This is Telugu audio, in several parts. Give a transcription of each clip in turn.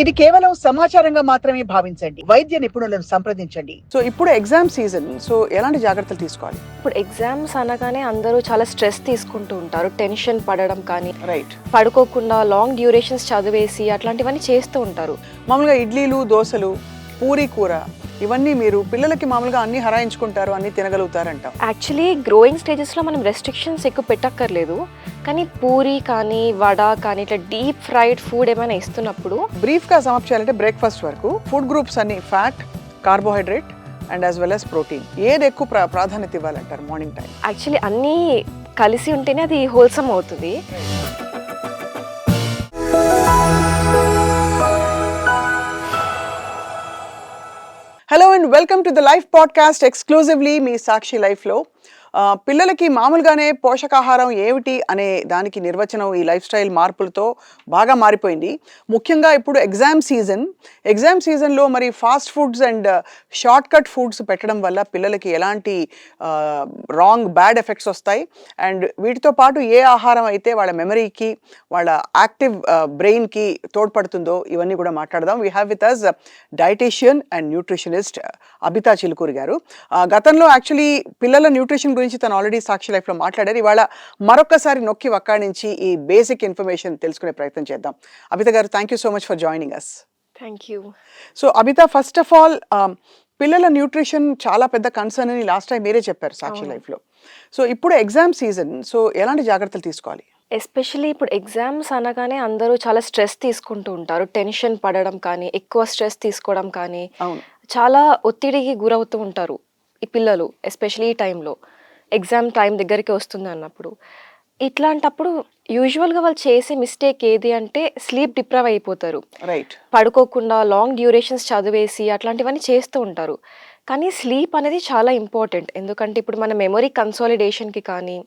ఇది కేవలం సమాచారంగా మాత్రమే భావించండి. వైద్య నిపుణులను సంప్రదించండి. సో ఇప్పుడు ఎగ్జామ్ సీజన్. సో ఎలాంటి జాగ్రత్తలు తీసుకోవాలి? ఇప్పుడు ఎగ్జామ్స్ అనగానే అందరూ చాలా స్ట్రెస్ తీసుకుంటూ ఉంటారు. టెన్షన్ పడడం కానీ, రైట్. పడుకోకుండా లాంగ్ డ్యూరేషన్స్ చదివేసి అట్లాంటివన్నీ చేస్తూ ఉంటారు. మామూలుగా ఇడ్లీలు, దోశలు, పూరీ కూర ఇవన్నీ మీరు పిల్లలకి మామూలుగా అన్ని హరాయించుకుంటారు, అన్ని తినగలుగుతారంట. యాక్చువల్లీ గ్రోయింగ్ స్టేజెస్లో మనం రెస్ట్రిక్షన్స్ ఎక్కువ పెట్టక్కర్లేదు. కానీ పూరి కానీ, వడ కానీ ఇట్లా డీప్ ఫ్రైడ్ ఫుడ్ ఏమైనా ఇస్తున్నప్పుడు బ్రీఫ్గా సమాప్ చేయాలంటే బ్రేక్ఫాస్ట్ వరకు ఫుడ్ గ్రూప్స్ అన్ని fat, carbohydrate and as well as protein ఏది ఎక్కువ ప్రాధాన్యత ఇవ్వాలంటారు మార్నింగ్ టైం? యాక్చువల్లీ అన్నీ కలిసి ఉంటేనే అది హోల్సమ్ అవుతుంది. Hello and welcome to the life podcast exclusively మీ సాక్షి లైఫ్లో. పిల్లలకి మామూలుగానే పోషకాహారం ఏమిటి అనే దానికి నిర్వచనం ఈ లైఫ్ స్టైల్ మార్పులతో బాగా మారిపోయింది. ముఖ్యంగా ఇప్పుడు ఎగ్జామ్ సీజన్లో మరి fast foods and short cut foods పెట్టడం వల్ల పిల్లలకి ఎలాంటి బ్యాడ్ ఎఫెక్ట్స్ వస్తాయి అండ్ వీటితో పాటు ఏ ఆహారం అయితే వాళ్ళ మెమరీకి, వాళ్ళ యాక్టివ్ బ్రెయిన్కి తోడ్పడుతుందో ఇవన్నీ కూడా మాట్లాడదాం. We have with us dietitian and nutritionist Abitha Chilukuri గారు. గతంలో యాక్చువల్లీ పిల్లల న్యూట్రిషన్ గురించి తను ఆల్రెడీ సాక్షి లైఫ్లో మాట్లాడారు. ఇవాళ మరొకసారి నొక్కి వక్కాడి నుంచి ఈ బేసిక్ ఇన్ఫర్మేషన్ తెలుసుకునే ప్రయత్నం చేద్దాం. అబిత గారు, thank you so much for joining us. Thank you. So Abitha, first of all పిల్లల న్యూట్రిషన్ చాలా పెద్ద కన్సర్న్ అని లాస్ట్ టైం మీరే చెప్పారు సాక్షి లైఫ్లో. సో ఇప్పుడు ఎగ్జామ్ సీజన్, సో ఎలాంటి జాగ్రత్తలు తీసుకోవాలి? ఎస్పెషల్లీ ఇప్పుడు ఎగ్జామ్స్ అనగానే అందరూ చాలా స్ట్రెస్ తీసుకుంటూ ఉంటారు. టెన్షన్ పడడం కానీ, ఎక్కువ స్ట్రెస్ తీసుకోవడం కానీ, చాలా ఒత్తిడికి గురవుతూ ఉంటారు ఈ పిల్లలు. ఎస్పెషల్లీ ఈ టైంలో ఎగ్జామ్ టైం దగ్గరికి వస్తుంది అన్నప్పుడు, ఇట్లాంటప్పుడు యూజువల్గా వాళ్ళు చేసే మిస్టేక్ ఏది అంటే స్లీప్ డిప్రైవ్ అయిపోతారు. రైట్. పడుకోకుండా లాంగ్ డ్యూరేషన్స్ చదివేసి అట్లాంటివన్నీ చేస్తూ ఉంటారు. కానీ స్లీప్ అనేది చాలా ఇంపార్టెంట్. ఎందుకంటే ఇప్పుడు మన మెమొరీ కన్సాలిడేషన్కి కానీ,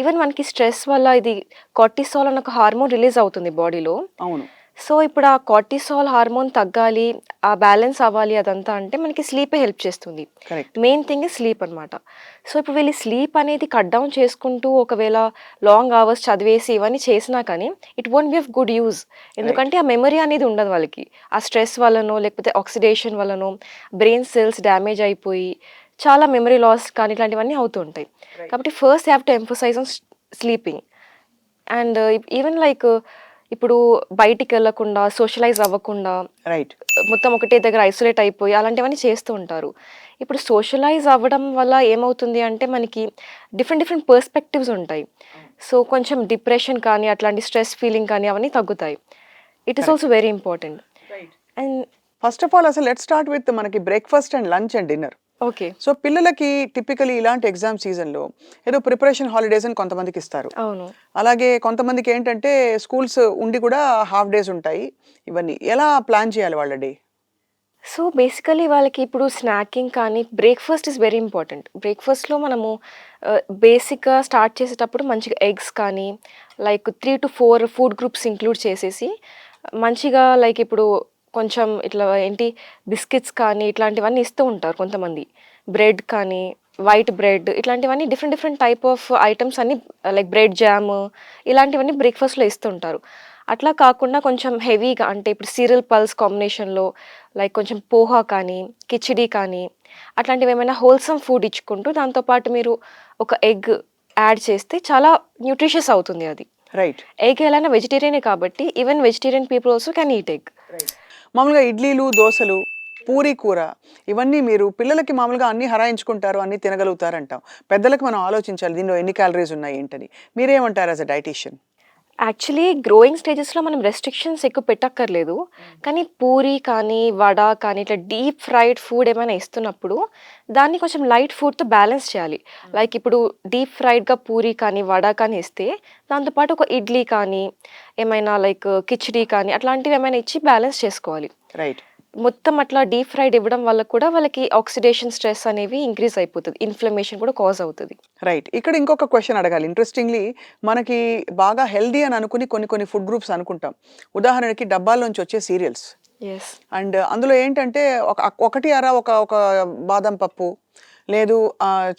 ఈవెన్ మనకి స్ట్రెస్ వల్ల ఇది కార్టిసాల్ అనే ఒక హార్మోన్ రిలీజ్ అవుతుంది బాడీలో. అవును. సో ఇప్పుడు ఆ కార్టిసాల్ హార్మోన్ తగ్గాలి, ఆ బ్యాలెన్స్ అవ్వాలి అదంతా అంటే మనకి స్లీపే హెల్ప్ చేస్తుంది. మెయిన్ థింగ్ స్లీప్ అనమాట. సో ఇప్పుడు వీళ్ళు స్లీప్ అనేది కట్ డౌన్ చేసుకుంటూ ఒకవేళ లాంగ్ అవర్స్ చదివేసి ఇవన్నీ చేసినా కానీ it won't be of good use. ఎందుకంటే ఆ మెమరీ అనేది ఉండదు వాళ్ళకి. ఆ స్ట్రెస్ వల్లనో లేకపోతే ఆక్సిడేషన్ వల్లనో బ్రెయిన్ సెల్స్ డ్యామేజ్ అయిపోయి చాలా మెమరీ లాస్ కానీ ఇట్లాంటివన్నీ అవుతూ ఉంటాయి. కాబట్టి first have to emphasize on sleeping. And even like ఇప్పుడు బయటికి వెళ్ళకుండా, సోషలైజ్ అవ్వకుండా, రైట్, మొత్తం ఒకటే దగ్గర ఐసోలేట్ అయిపోయి అలాంటివన్నీ చేస్తూ ఉంటారు. ఇప్పుడు సోషలైజ్ అవ్వడం వల్ల ఏమవుతుంది అంటే మనకి డిఫరెంట్ పర్స్పెక్టివ్స్ ఉంటాయి. సో కొంచెం డిప్రెషన్ కానీ అట్లాంటి స్ట్రెస్ ఫీలింగ్ కానీ అవన్నీ తగ్గుతాయి. It is also very important. And first of all అసలు లెట్స్ స్టార్ట్ విత్ మనకి breakfast and lunch and dinner. Okay. So పిల్లలకి టిపికలీ ఇలాంటి ఎగ్జామ్ సీజన్లో ఏదో ప్రిపరేషన్ హాలిడేస్ అని కొంతమందికి ఇస్తారు. అవును. అలాగే కొంతమందికి ఏంటంటే స్కూల్స్ ఉండి కూడా హాఫ్ డేస్ ఉంటాయి. ఇవన్నీ ఎలా ప్లాన్ చేయాలి వాళ్ళ డే? సో బేసికలీ వాళ్ళకి ఇప్పుడు స్నాకింగ్ కానీ బ్రేక్ఫాస్ట్ ఈజ్ వెరీ ఇంపార్టెంట్. బ్రేక్ఫాస్ట్లో మనము బేసిక్గా స్టార్ట్ చేసేటప్పుడు మంచిగా ఎగ్స్ కానీ like 3 to 4 food groups include చేసేసి మంచిగా లైక్ ఇప్పుడు కొంచెం ఇట్లా ఏంటి బిస్కెట్స్ కానీ ఇట్లాంటివన్నీ ఇస్తూ ఉంటారు కొంతమంది. బ్రెడ్ కానీ, వైట్ బ్రెడ్ ఇట్లాంటివన్నీ డిఫరెంట్ టైప్ ఆఫ్ ఐటమ్స్ అన్ని లైక్ బ్రెడ్ జామ్ ఇలాంటివన్నీ బ్రేక్ఫాస్ట్లో ఇస్తుంటారు. అట్లా కాకుండా కొంచెం హెవీగా అంటే ఇప్పుడు సీరియల్ పల్స్ కాంబినేషన్లో లైక్ కొంచెం పోహా కానీ, కిచిడి కానీ అట్లాంటివి ఏమైనా హోల్సమ్ ఫుడ్ ఇచ్చుకుంటూ దాంతోపాటు మీరు ఒక ఎగ్ యాడ్ చేస్తే చాలా న్యూట్రిషియస్ అవుతుంది అది. రైట్. ఎగ్ ఎలానే వెజిటేరియనే కాబట్టి even vegetarian people also can eat egg. మామూలుగా ఇడ్లీలు, దోశలు, పూరీ కూర ఇవన్నీ మీరు పిల్లలకి మామూలుగా అన్ని హరాయించుకుంటారు, అన్ని తినగలుగుతారంటాం. పెద్దలకు మనం ఆలోచించాలి దీనిలో ఎన్ని క్యాలరీస్ ఉన్నాయి ఏంటని. మీరేమంటారు as a dietitian? Actually growing స్టేజెస్లో మనం రెస్ట్రిక్షన్స్ ఎక్కువ పెట్టక్కర్లేదు. కానీ పూరి కానీ, వడ కానీ ఇట్లా డీప్ ఫ్రైడ్ ఫుడ్ ఏమైనా ఇస్తున్నప్పుడు దాన్ని కొంచెం లైట్ ఫుడ్తో బ్యాలెన్స్ చేయాలి. లైక్ ఇప్పుడు డీప్ ఫ్రైడ్గా పూరి కానీ, వడ కానీ ఇస్తే దాంతోపాటు ఒక ఇడ్లీ కానీ, ఏమైనా లైక్ కిచిడి కానీ అట్లాంటివి ఏమైనా ఇచ్చి బ్యాలెన్స్ చేసుకోవాలి. రైట్. మొత్తం అట్లా డీప్ ఫ్రైడ్ ఇవ్వడం వల్ల కూడా వాళ్ళకి ఆక్సిడేషన్ స్ట్రెస్ అనేవి ఇంక్రీజ్ అయిపోతుంది. ఇన్ఫ్లమేషన్ కూడా కాజ్ అవుతుంది. రైట్. ఇక్కడ ఇంకొక క్వశ్చన్ అడగాలి. ఇంట్రెస్టింగ్లీ మనకి బాగా హెల్దీ అని అనుకుని కొన్ని ఫుడ్ గ్రూప్స్ అనుకుంటాం. ఉదాహరణకి డబ్బాల్లోంచి వచ్చే సీరియల్స్ అండ్ అందులో ఏంటంటే ఒకటి అర ఒక బాదం పప్పు లేదు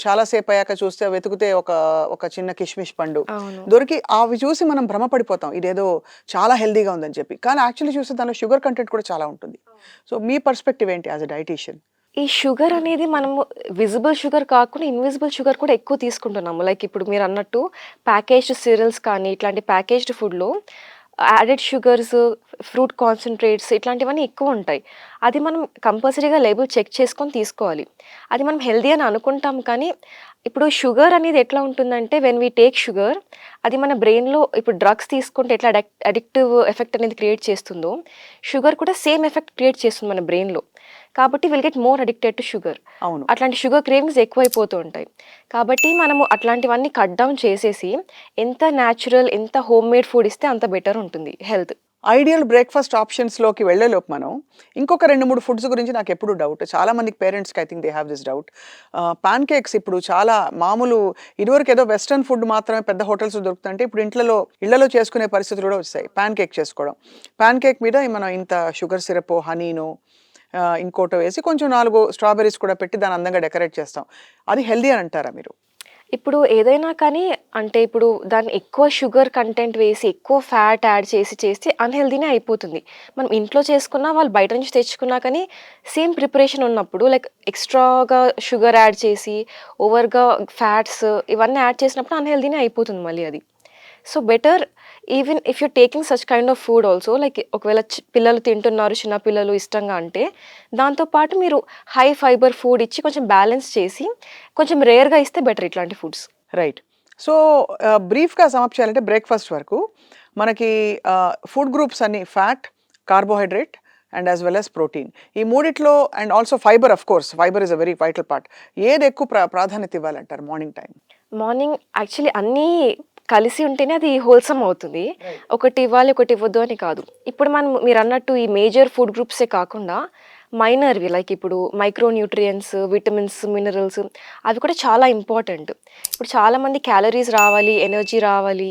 చాలాసేపు అయ్యాక చూస్తే వెతికితే ఒక ఒక చిన్న కిష్మిష్ పండు అవును. దొరికి అవి చూసి మనం భ్రమపడిపోతాం ఇదేదో చాలా హెల్దీగా ఉందని చెప్పి. కానీ యాక్చువల్లీ చూస్తే దానిలో షుగర్ కంటెంట్ కూడా చాలా ఉంటుంది. సో మీ పర్స్పెక్టివ్ ఏంటి యాజ్ ఎ డైటీషియన్? ఈ షుగర్ అనేది మనము విజిబుల్ షుగర్ కాకుండా ఇన్విజిబుల్ షుగర్ కూడా ఎక్కువ తీసుకుంటున్నాము. లైక్ ఇప్పుడు మీరన్నట్టు ప్యాకేజ్డ్ సీరియల్స్ కానీ ఇట్లాంటి ప్యాకేజ్డ్ ఫుడ్‌లో యాడెడ్ షుగర్స్, ఫ్రూట్ కాన్సంట్రేట్స్ ఇట్లాంటివన్నీ ఎక్కువుంటాయి. అది మనం కంపల్సరీగా లేబుల్ చెక్ చేసుకొని తీసుకోవాలి. అది మనం హెల్తీ అని అనుకుంటాం కానీ, ఇప్పుడు షుగర్ అనేది ఎట్లా ఉంటుందంటే వెన్ వి టేక్ షుగర్ అది మన బ్రెయిన్‌లో ఇప్పుడు డ్రగ్స్ తీసుకుంటే ఎట్లా అడిక్టివ్ ఎఫెక్ట్ అనేది క్రియేట్ చేస్తుందో, షుగర్ కూడా సేమ్ ఎఫెక్ట్ క్రియేట్ చేస్తుంది మన బ్రెయిన్‌లో. కాబట్టి will get more addicted to sugar. అవును. అట్లాంటి షుగర్ క్రేవింగ్స్ ఎక్కువైపోతూ ఉంటాయి. కాబట్టి మనము అట్లాంటివన్నీ కట్ డౌన్ చేసేసి ఎంత న్యాచురల్, ఎంత హోమ్‌మేడ్ ఫుడ్ ఇస్తే అంత బెటర్ ఉంటుంది హెల్త్. ఐడియల్ బ్రేక్‌ఫాస్ట్ ఆప్షన్స్‌లోకి వెళ్ళేలోపు మనం ఇంకొక 2, 3 ఫుడ్స్ గురించి నాకెప్పుడు డౌట్. చాలా మందికి పేరెంట్స్‌కి I think they have this doubt. Pan cakes ఇప్పుడు చాలా మామూలు ఇదివరకు ఏదో వెస్టర్న్ ఫుడ్ మాత్రమే పెద్ద హోటల్స్‌లో దొరుకుతుంటే ఇప్పుడు ఇళ్లలో చేసుకునే పరిస్థితులు కూడా వచ్చాయి. పాన్ కేక్ చేసుకోవడం. పాన్ కేక్ మీద మనం ఇంత షుగర్ సిరపో, హనీనో ఇంకోటో వేసి కొంచెం 4 స్ట్రాబెర్రీస్ కూడా పెట్టి దాన్ని అందంగా డెకరేట్ చేస్తాం. అది హెల్తీ అని అంటారా మీరు? ఇప్పుడు ఏదైనా కానీ అంటే ఇప్పుడు దాన్ని ఎక్కువ షుగర్ కంటెంట్ వేసి, ఎక్కువ ఫ్యాట్ యాడ్ చేస్తే అన్‌హెల్తీనే అయిపోతుంది. మనం ఇంట్లో చేసుకున్నా, వాళ్ళు బయట నుంచి తెచ్చుకున్నా కానీ సేమ్ ప్రిపరేషన్ ఉన్నప్పుడు లైక్ ఎక్స్‌ట్రాగా షుగర్ యాడ్ చేసి, ఓవర్‌గా ఫ్యాట్స్ ఇవన్నీ యాడ్ చేసినప్పుడు అన్‌హెల్తీనే అయిపోతుంది మళ్ళీ అది. So better even if you're taking such kind of food also like ఒకవేళ పిల్లలు తింటున్నారు, చిన్న పిల్లలు ఇష్టంగా అంటే, దాంతో పాటు మీరు హై ఫైబర్ ఫుడ్ ఇచ్చి కొంచెం బ్యాలెన్స్ చేసి, కొంచెం రేర్‌గా ఇస్తే బెటర్ ఇట్లాంటి ఫుడ్స్. రైట్. సో బ్రీఫ్‌గా సమ్ చేయాలంటే బ్రేక్‌ఫాస్ట్ వరకు మనకి ఫుడ్ గ్రూప్స్ అన్ని fat, carbohydrate and as well as protein. ఈ మూడిట్లో and also fibre of course. Fibre is a very vital part. ఏది ఎక్కువ ప్రాధాన్యత ఇవ్వాలంటారు మార్నింగ్ టైం? మార్నింగ్ యాక్చువల్లీ అన్నీ కలిసి ఉంటేనే అది హోల్సమ్ అవుతుంది. ఒకటి ఇవ్వాలి, ఒకటి ఇవ్వద్దు అని కాదు. ఇప్పుడు మనం మీరన్నట్టు ఈ మేజర్ ఫుడ్ గ్రూప్సే కాకుండా మైనర్‌వి లైక్ ఇప్పుడు మైక్రో న్యూట్రియంట్స్, విటమిన్స్, మినరల్స్ అవి కూడా చాలా ఇంపార్టెంట్. ఇప్పుడు చాలామంది క్యాలరీస్ రావాలి, ఎనర్జీ రావాలి,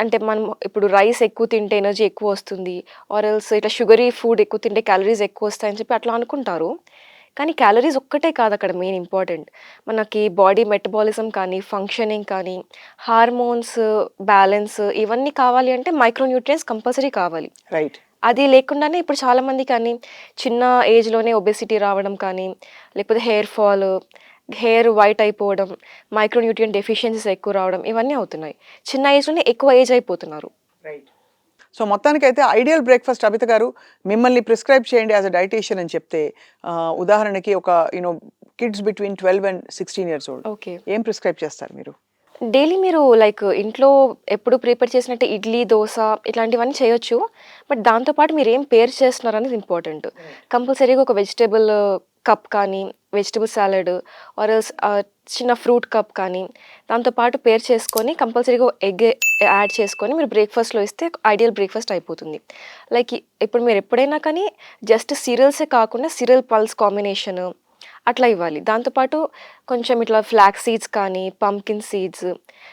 అంటే మనం ఇప్పుడు రైస్ ఎక్కువ తింటే ఎనర్జీ ఎక్కువ వస్తుంది. ఆర్ ఎల్స్ ఇట్లా షుగరీ ఫుడ్ ఎక్కువ తింటే క్యాలరీస్ ఎక్కువ వస్తాయని చెప్పి అట్లా అనుకుంటారు. కానీ క్యాలరీస్ ఒక్కటే కాదు అక్కడ మెయిన్ ఇంపార్టెంట్. మనకి బాడీ మెటబాలిజం కానీ, ఫంక్షనింగ్ కానీ, హార్మోన్స్ బ్యాలెన్స్ ఇవన్నీ కావాలి అంటే మైక్రో న్యూట్రియంట్స్ కంపల్సరీ కావాలి. రైట్. అది లేకుండానే ఇప్పుడు చాలామంది కానీ చిన్న ఏజ్‌లోనే ఒబెసిటీ రావడం కానీ, లేకపోతే హెయిర్ ఫాల్, హెయిర్ వైట్ అయిపోవడం, మైక్రో న్యూట్రియంట్ డెఫిషియన్సీస్ ఎక్కువ రావడం ఇవన్నీ అవుతున్నాయి. చిన్న ఏజ్‌లోనే ఎక్కువ ఏజ్ అయిపోతున్నారు. రైట్. సో మొత్తానికైతే ఐడియల్ బ్రేక్‌ఫాస్ట్ అబిత గారు మిమ్మల్ని ప్రిస్క్రైబ్ చేయండి యాస్ ఎ డైటీషియన్ అని చెప్తే ఉదాహరణకి ఒక kids between 12 and 16 years old okay. ఏం ప్రిస్క్రైబ్ చేస్తారు మీరు? డైలీ మీరు లైక్ ఇంట్లో ఎప్పుడు ప్రిపేర్ చేసినట్టే ఇడ్లీ, దోస ఇట్లాంటివన్నీ చేయొచ్చు. బట్ దాంతో పాటు మీరేం పేర్ చేస్తున్నారనేది ఇంపార్టెంట్. కంపల్సరీగా ఒక వెజిటబుల్ కప్ కానీ, వెజిటబుల్ సాలడ్ ఆర్ ఎల్స్ చిన్న ఫ్రూట్ కప్ కానీ, దాంతో పాటు పేర్ చేసుకొని కంపల్సరీగా ఎగ్ యాడ్ చేసుకొని మీరు బ్రేక్‌ఫాస్ట్‌లో ఇస్తే ఐడియల్ బ్రేక్‌ఫాస్ట్ అయిపోతుంది. లైక్ ఇప్పుడు మీరు ఎప్పుడైనా కానీ జస్ట్ సీరియల్సే కాకుండా సీరియల్ పల్స్ కాంబినేషన్ అట్లా ఇవ్వాలి. దాంతో పాటు కొంచెం ఇట్లా ఫ్లాక్స్ సీడ్స్ కానీ, పంకిన్ సీడ్స్,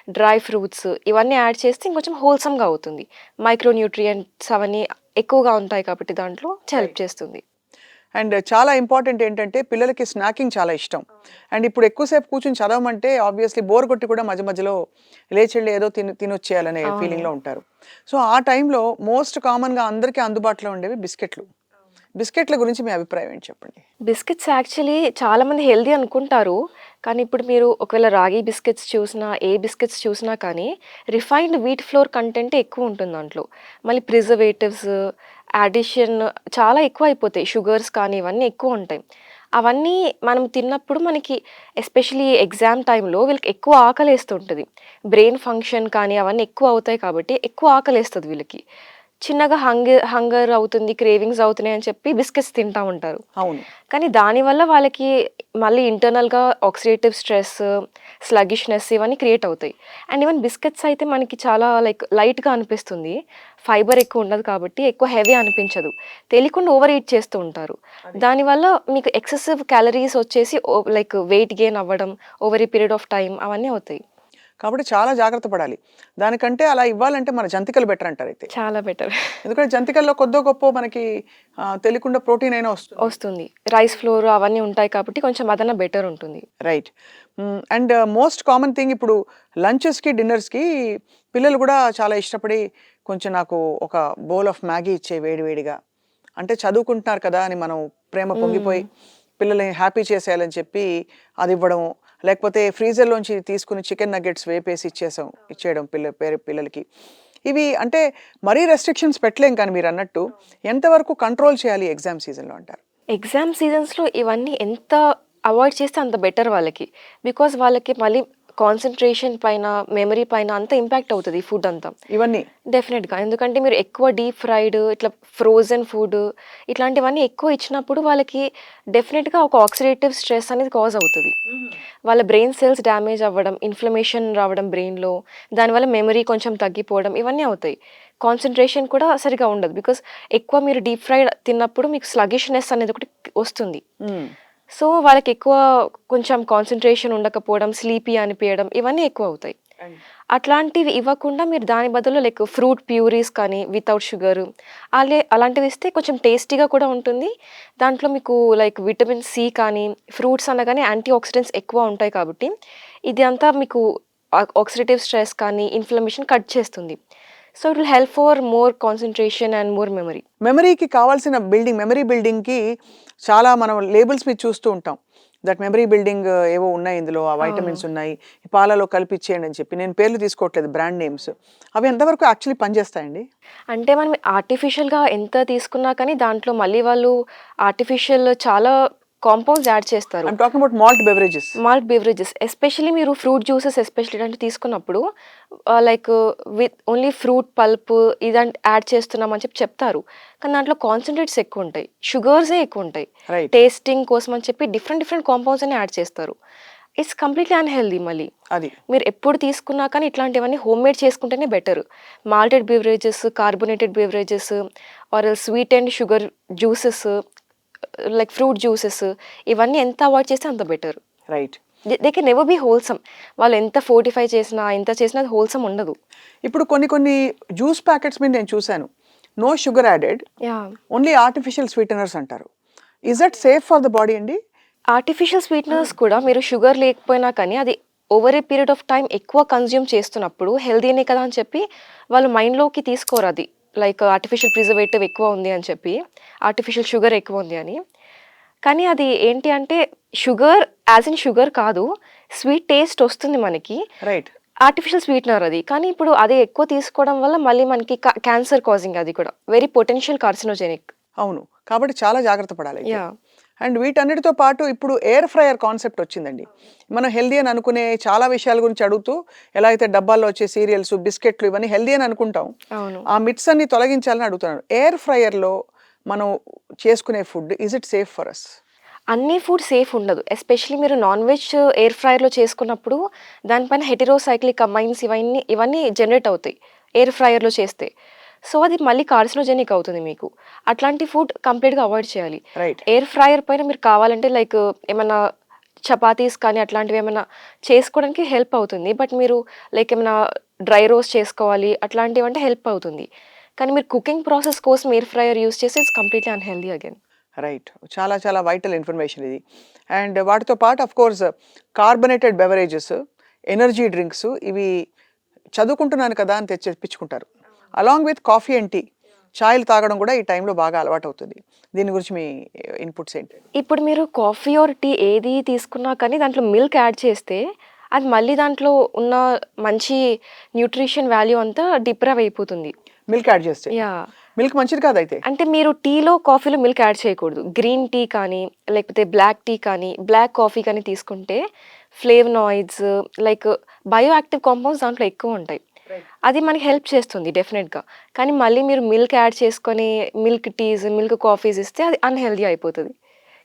డ్రై ఫ్రూట్స్ ఇవన్నీ యాడ్ చేస్తే ఇంకొంచెం హోల్సమ్‌గా అవుతుంది. మైక్రో న్యూట్రియంట్స్ అవన్నీ ఎక్కువగా ఉంటాయి కాబట్టి దాంట్లో హెల్ప్ చేస్తుంది. అండ్ చాలా ఇంపార్టెంట్ ఏంటంటే పిల్లలకి స్నాకింగ్ చాలా ఇష్టం. అండ్ ఇప్పుడు ఎక్కువసేపు కూర్చొని చదవమంటే ఆబ్వియస్లీ బోర్ కొట్టి కూడా మధ్యలో లేచెళ్ళి ఏదో తినొచ్చేయాలనే అవును. ఫీలింగ్‌లో ఉంటారు. సో ఆ టైంలో మోస్ట్ కామన్‌గా అందరికీ అందుబాటులో ఉండేవి బిస్కెట్‌లు. బిస్కెట్‌ల గురించి మీ అభిప్రాయం ఏంటి చెప్పండి? బిస్కెట్స్ యాక్చువల్లీ చాలామంది హెల్తీ అనుకుంటారు. కానీ ఇప్పుడు మీరు ఒకవేళ రాగి బిస్కెట్స్ చూసినా, ఏ బిస్కెట్స్ చూసినా కానీ రిఫైన్డ్ వీట్ ఫ్లోర్ కంటెంటే ఎక్కువ ఉంటుంది దాంట్లో. మళ్ళీ ప్రిజర్వేటివ్స్, అడిషన్ చాలా ఎక్కువ అయిపోతాయి. షుగర్స్ కానీ ఇవన్నీ ఎక్కువ ఉంటాయి. అవన్నీ మనం తిన్నప్పుడు మనకి ఎస్పెషల్లీ ఎగ్జామ్ టైంలో వీళ్ళకి ఎక్కువ ఆకలేస్తుంటది. బ్రెయిన్ ఫంక్షన్ కానీ అవన్నీ ఎక్కువ అవుతాయి కాబట్టి ఎక్కువ ఆకలేస్తది వీళ్ళకి. చిన్నగా హంగర్ అవుతుంది, క్రేవింగ్స్ అవుతున్నాయి అని చెప్పి బిస్కెట్స్ తింటా ఉంటారు. అవును. కానీ దానివల్ల వాళ్ళకి మళ్ళీ ఇంటర్నల్‌గా ఆక్సిడేటివ్ స్ట్రెస్, స్లగ్గిష్‌నెస్ ఇవన్నీ క్రియేట్ అవుతాయి. అండ్ ఈవెన్ బిస్కెట్స్ అయితే మనకి చాలా లైక్ లైట్‌గా అనిపిస్తుంది. ఫైబర్ ఎక్కువ ఉండదు కాబట్టి ఎక్కువ హెవీ అనిపించదు. తెలియకుండా ఓవర్ ఈట్ చేస్తూ ఉంటారు. దానివల్ల మీకు ఎక్సెసివ్ క్యాలరీస్ వచ్చేసి లైక్ వెయిట్ గెయిన్ అవ్వడం over a period of time అవన్నీ అవుతాయి. కాబట్టి చాలా జాగ్రత్త పడాలి. దానికంటే అలా ఇవ్వాలంటే మన జంతికలు బెటర్ అంటారు అయితే. చాలా బెటర్. ఎందుకంటే జంతికల్లో కొద్దో గొప్పో మనకి తెలియకుండా ప్రోటీన్ అయినా వస్తుంది. వస్తుంది. రైస్ ఫ్లోర్ అవన్నీ ఉంటాయి కాబట్టి కొంచెం అదన్నా బెటర్ ఉంటుంది. Right. And most common thing ఇప్పుడు లంచెస్‌కి, డిన్నర్స్‌కి పిల్లలు కూడా చాలా ఇష్టపడి కొంచెం నాకు ఒక బౌల్ ఆఫ్ మ్యాగీ ఇచ్చేయి వేడి వేడిగా. అంటే చదువుకుంటున్నారు కదా అని మనం ప్రేమ పొంగిపోయి పిల్లల్ని హ్యాపీ చేసేయాలని చెప్పి అది ఇవ్వడం, లేకపోతే ఫ్రీజర్‌లోంచి తీసుకుని చికెన్ నగ్గెట్స్ వేపేసి ఇచ్చేయడం పిల్లలకి. ఇవి అంటే మరీ రెస్ట్రిక్షన్స్ పెట్టలేం కానీ మీరన్నట్టు ఎంతవరకు కంట్రోల్ చేయాలి ఎగ్జామ్ సీజన్‌లో అంటారు? ఎగ్జామ్ సీజన్స్‌లో ఇవన్నీ ఎంత అవాయిడ్ చేస్తే అంత బెటర్ వాళ్ళకి. బికాజ్ వాళ్ళకి మళ్ళీ కాన్సంట్రేషన్ పైన, మెమరీ పైన అంత ఇంపాక్ట్ అవుతది ఈ ఫుడ్ అంతా. ఇవన్నీ డెఫినెట్‌గా. ఎందుకంటే మీరు ఎక్కువ డీప్ ఫ్రైడ్, ఇట్లా ఫ్రోజన్ ఫుడ్ ఇట్లాంటివన్నీ ఎక్కువ ఇచ్చినప్పుడు వాళ్ళకి డెఫినెట్‌గా ఒక ఆక్సిడేటివ్ స్ట్రెస్ అనేది కాజ్ అవుతది. వాళ్ళ బ్రెయిన్ సెల్స్ డ్యామేజ్ అవ్వడం, ఇన్‌ఫ్లమేషన్ రావడం బ్రెయిన్‌లో, దానివల్ల మెమరీ కొంచెం తగ్గిపోవడం ఇవన్నీ అవుతాయి. కాన్సంట్రేషన్ కూడా సరిగ్గా ఉండదు. బికాజ్ ఎక్కువ మీరు డీప్ ఫ్రైడ్ తిన్నప్పుడు మీకు స్లగిష్‌నెస్ అనేది ఒకటి వస్తుంది. సో, వాళ్ళకి ఎక్కువ కొంచెం కాన్సంట్రేషన్ ఉండకపోవడం, స్లీపీ అనిపియడం ఇవన్నీ ఎక్కువ అవుతాయి. అట్లాంటివి ఇవ్వకుండా మీరు దాని బదులు లైక్ ఫ్రూట్ ప్యూరీస్ కానీ వితౌట్ షుగర్ అలాంటివి ఇస్తే కొంచెం టేస్టీగా కూడా ఉంటుంది. దాంట్లో మీకు లైక్ విటమిన్ సి కానీ, ఫ్రూట్స్ అనగానే యాంటీ ఆక్సిడెంట్స్ ఎక్కువ ఉంటాయి కాబట్టి ఇది అంతా మీకు ఆక్సిడేటివ్ స్ట్రెస్ కానీ, ఇన్‌ఫ్లమేషన్ కట్ చేస్తుంది. So, it will help for more concentration and more memory. మెమరీకి కావాల్సిన మెమరీ బిల్డింగ్‌కి చాలా మనం లేబుల్స్ మీద చూస్తూ ఉంటాం. దట్ మెమరీ బిల్డింగ్ ఏవో ఉన్నాయి ఇందులో, ఆ వైటమిన్స్ ఉన్నాయి, ఈ పాలలో కలిపి ఇచ్చేయండి అని చెప్పి. నేను పేర్లు తీసుకోవట్లేదు, బ్రాండ్ నేమ్స్. అవి ఎంతవరకు యాక్చువల్లీ పనిచేస్తాయండి? అంటే మనం ఆర్టిఫిషియల్‌గా ఎంత తీసుకున్నా కానీ దాంట్లో మళ్ళీ వాళ్ళు ఆర్టిఫిషియల్ చాలా కాంపౌండ్స్ యాడ్ చేస్తారు. I'm talking about malt beverages. Malt beverages especially మీరు ఫ్రూట్ జ్యూసెస్ ఎస్పెషల్లీ ఇలాంటివి తీసుకున్నప్పుడు like with only fruit pulp ఇదంటే యాడ్ చేస్తున్నామని చెప్పి చెప్తారు. కానీ దాంట్లో కాన్సంట్రేట్స్ ఎక్కువ ఉంటాయి, షుగర్సే ఎక్కువ ఉంటాయి. రైట్. టేస్టింగ్ కోసం అని చెప్పి డిఫరెంట్ కాంపౌండ్స్ అని యాడ్ చేస్తారు. ఇట్స్ కంప్లీట్లీ అన్‌హెల్దీ మళ్ళీ. అది. మీరు ఎప్పుడు తీసుకున్నా కానీ ఇట్లాంటివన్నీ హోమ్‌మేడ్ చేసుకుంటేనే better. Malted beverages, carbonated beverages or sweet and sugar juices like fruit juices ఇవన్నీ ఎంత అవాయిడ్ చేస్తే అంత better. Right. They can never be wholesome. వాళ్ళు ఎంత ఫోర్టిఫై చేసినా, ఎంత చేసినా అది హోల్సమ్ ఉండదు. ఇప్పుడు కొన్ని జ్యూస్ ప్యాకెట్స్ మీద నేను చూసాను. No sugar added, yeah! Only artificial sweeteners అంటారు. Is that safe for the body అండి? ఆర్టిఫిషియల్ స్వీట్నర్స్ కూడా మీరు షుగర్ లేకపోయినా కానీ అది over a period of time ఎక్కువ కన్జ్యూమ్ చేస్తున్నప్పుడు హెల్తీనే కదా అని చెప్పి వాళ్ళు మైండ్‌లోకి తీసుకోరు అది. లైక్ ఆర్టిఫిషియల్ ప్రిజర్వేటివ్ ఎక్కువ ఉంది అని చెప్పి, ఆర్టిఫిషియల్ షుగర్ ఎక్కువ ఉంది అని. కానీ అది ఏంటి అంటే షుగర్ యాజ్ ఇన్ షుగర్ కాదు. స్వీట్ టేస్ట్ వస్తుంది మనకి. రైట్. ఆర్టిఫిషియల్ స్వీట్నర్ అది. కానీ ఇప్పుడు అది ఎక్కువ తీసుకోవడం వల్ల మళ్ళీ మనకి క్యాన్సర్ కాజింగ్ అది కూడా. Very potential carcinogenic. అవును. కాబట్టి చాలా జాగ్రత్త పడాలి. యాహ్! అండ్ వీటన్నిటితో పాటు ఇప్పుడు ఎయిర్ ఫ్రైయర్ కాన్సెప్ట్ వచ్చిందండి. మనం హెల్దీ అని అనుకునే చాలా విషయాల గురించి అడుగుతూ, ఎలా అయితే డబ్బాల్లో వచ్చే సీరియల్స్, బిస్కెట్లు ఇవన్నీ హెల్దీ అని అనుకుంటాం. అవును. ఆ మిత్స్ అన్ని తొలగించాలని అడుగుతున్నాను. ఎయిర్ ఫ్రైయర్‌లో మనం చేసుకునే food is it safe for us? అన్ని ఫుడ్ సేఫ్ ఉండదు. ఎస్పెషల్లీ మీరు నాన్ వెజ్ ఎయిర్ ఫ్రైయర్‌లో చేసుకున్నప్పుడు దానిపైన హెటెరోసైక్లిక్ అమైన్స్ ఇవన్నీ జనరేట్ అవుతాయి ఎయిర్ ఫ్రైయర్‌లో చేస్తే. సో, అది మళ్ళీ కార్సినోజెనిక్ అవుతుంది మీకు. అట్లాంటి ఫుడ్ కంప్లీట్‌గా అవాయిడ్ చేయాలి. రైట్. ఎయిర్ ఫ్రైయర్ పైన మీరు కావాలంటే లైక్ ఏమన్నా చపాతీస్ కానీ అట్లాంటివి ఏమన్నా చేసుకోవడానికి హెల్ప్ అవుతుంది. బట్ మీరు లైక్ ఏమన్నా డ్రై రోస్ట్ చేసుకోవాలి అట్లాంటివంటే హెల్ప్ అవుతుంది. కానీ మీరు కుకింగ్ ప్రాసెస్ కోసం ఎయిర్ ఫ్రైయర్ యూజ్ చేస్తే it's completely unhealthy again. Right. చాలా వైటల్ ఇన్ఫర్మేషన్ ఇది. అండ్ వాటితో పాటు of course carbonated beverages, energy drinks ఇవి చదువుకుంటున్నాను కదా అని తెప్పించుకుంటారు. Along with coffee and tea. చాయ్‌లు తాగడం కూడా ఈ టైంలో బాగా అలవాటవుతుంది. దీని గురించి మీ ఇన్పుట్స్ ఏంటి? ఇప్పుడు మీరు కాఫీ ఆర్ టీ ఏది తీసుకున్నా కానీ దాంట్లో మిల్క్ యాడ్ చేస్తే అది మళ్ళీ దాంట్లో ఉన్న మంచి న్యూట్రిషన్ వాల్యూ అంతా డిప్రైవ్ అయిపోతుంది. మిల్క్ యాడ్ చేస్తే? యాహ్! మిల్క్ మంచిది కాదైతే? అంటే మీరు టీలో, కాఫీలో మిల్క్ యాడ్ చేయకూడదు. గ్రీన్ టీ కానీ, లేకపోతే బ్లాక్ టీ కానీ, బ్లాక్ కాఫీ కానీ తీసుకుంటే flavonoids like bio active compounds దాంట్లో ఎక్కువ ఉంటాయి. అది మనకి హెల్ప్ చేస్తుంది డెఫినెట్‌గా. కానీ మళ్ళీ మీరు మిల్క్ యాడ్ చేసుకొని మిల్క్ టీస్, మిల్క్ కాఫీస్ ఇస్తే అది అన్‌హెల్తీ అయిపోతది.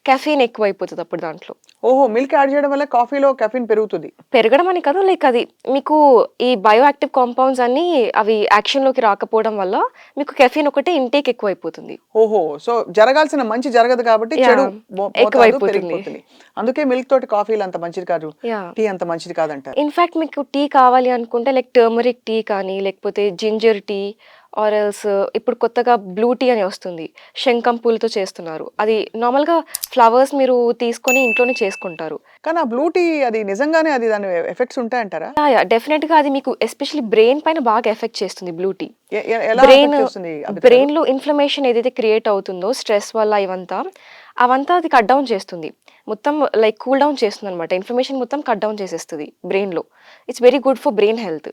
కెఫీన్ ఎక్కువైపోతుంది అప్పుడు దాంట్లో. ఓహో! మిల్క్ యాడ్ చేయడం వల్ల కాఫీలో కెఫీన్ పెరుగుతుంది. పెరగడం అని కాదు, లైక్ అది మీకు ఈ బయో యాక్టివ్ కాంపౌండ్స్ అన్నీ అవి యాక్షన్‌లోకి రాకపోవడం వల్ల మీకు కెఫీన్ ఒకటే ఇంటేక్ ఎక్కువైపోతుంది. ఓహో! సో, జరగాల్సిన మంచి జరగదు కాబట్టి చెడు యాహ్! మోతాదు ఎక్కువైపోతుంది. పెరిగిపోతుంది. అందుకే మిల్క్ తోటి కాఫీలు అంత మంచిది కాదు. యాహ్! టీ అంత మంచిది కాదంటారు. ఇన్‌ఫాక్ట్ మీకు టీ కావాలి అనుకుంటే లైక్ టర్మరిక్ టీ కానీ, లేకపోతే జింజర్ టీ ఆర్ ఎల్స్ ఇప్పుడు కొత్తగా బ్లూ టీ అని వస్తుంది. శంఖం పూలతో చేస్తున్నారు. అది నార్మల్‌గా ఫ్లవర్స్ మీరు తీసుకొని ఇంట్లోనే చేసుకుంటారు. కానీ ఆ బ్లూ టీ అది నిజంగానే అది దాని ఎఫెక్ట్స్ ఉంటాయంటారా? యాహ్! డెఫినెట్‌గా అది మీకు ఎస్పెషల్లీ బ్రెయిన్ పైన బాగా ఎఫెక్ట్ చేస్తుంది బ్లూ టీ. ఎలా బ్రెయిన్ ఎఫెక్ట్ చేస్తుంది అభిత గారు? బ్రెయిన్‌లో ఇన్‌ఫ్లమేషన్ ఏదైతే క్రియేట్ అవుతుందో స్ట్రెస్ వల్ల అవంతా అది కట్ డౌన్ చేస్తుంది. మొత్తం లైక్ కూల్ డౌన్ చేస్తుందన్నమాట. ఇన్ఫ్లమేషన్ మొత్తం కట్ డౌన్ చేసేస్తది బ్రెయిన్‌లో. It's very good for brain health.